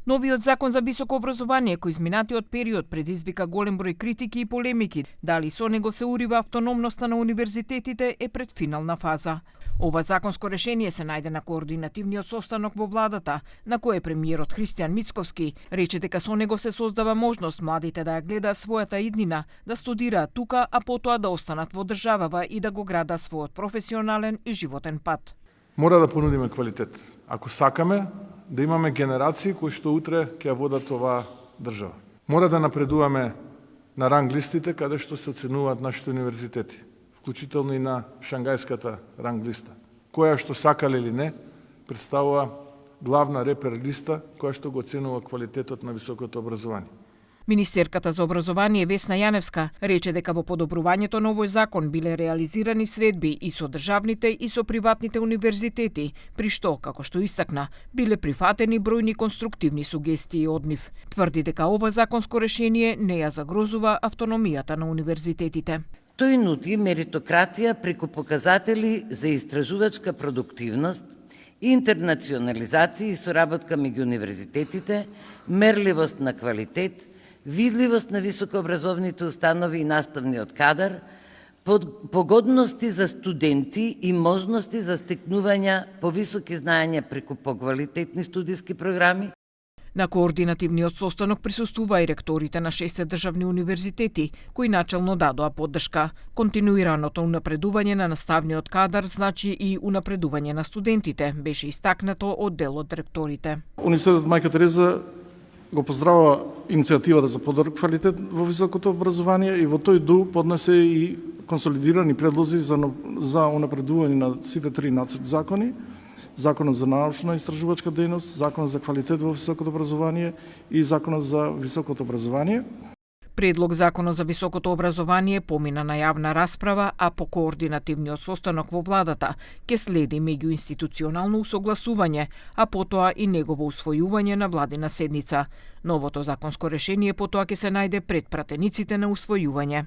Новиот закон за високо образование кој изминатиот период предизвика голем број критики и полемики, дали со него се урива автономноста на универзитетите, е пред финална фаза. Ова законско решение се најде на координативниот состанок во владата, на кој премиерот Христијан Мицковски рече дека со него се создава можност младите да ја гледаат својата иднина, да студираат тука, а потоа да останат во државава и да го градат својот професионален и животен пат. Мора да понудиме квалитет, ако сакаме да имаме генерации кои што утре ќе водат оваа држава. Мора да напредуваме на ранг листите каде што се оценуваат нашите универзитети, вклучително и на Шангајската ранг листа, која што сакале или не, представува главна репер листа која што го оценува квалитетот на високото образование. Министерката за образование Весна Јаневска рече дека во подобрувањето на овој закон биле реализирани средби и со државните и со приватните универзитети, при што, како што истакна, биле прифатени бројни конструктивни сугестии од нив. Тврди дека ова законско решение не ја загрозува автономијата на универзитетите. Тој нуди меритократија преку показатели за истражувачка продуктивност, интернационализација и соработка меѓу универзитетите, мерливост на квалитет, видливост на високообразовните установи и наставниот кадар, погодности за студенти и можности за стекнување повисоки знаења преку поквалитетни студиски програми. На координативниот состанок присуствува и ректорите на 6 државни универзитети, кои начелно дадоа поддршка. Континуираното унапредување на наставниот кадар значи и унапредување на студентите, беше истакнато од дел од ректорите. Универзитетот Мајка Тереза го поздравува иницијативата за подобар квалитет во високото образование и во тој дух поднесе и консолидирани предлози за унапредување на сите три нацрт закони: Законот за научна истражувачка дејност, Законот за квалитет во високото образование и Законот за високото образование. Предлог Законот за високото образование помина на јавна расправа, а по координативниот состанок во владата ќе следи меѓуинституционално усогласување, а потоа и негово усвојување на владина седница. Новото законско решение потоа ќе се најде пред пратениците на усвојување.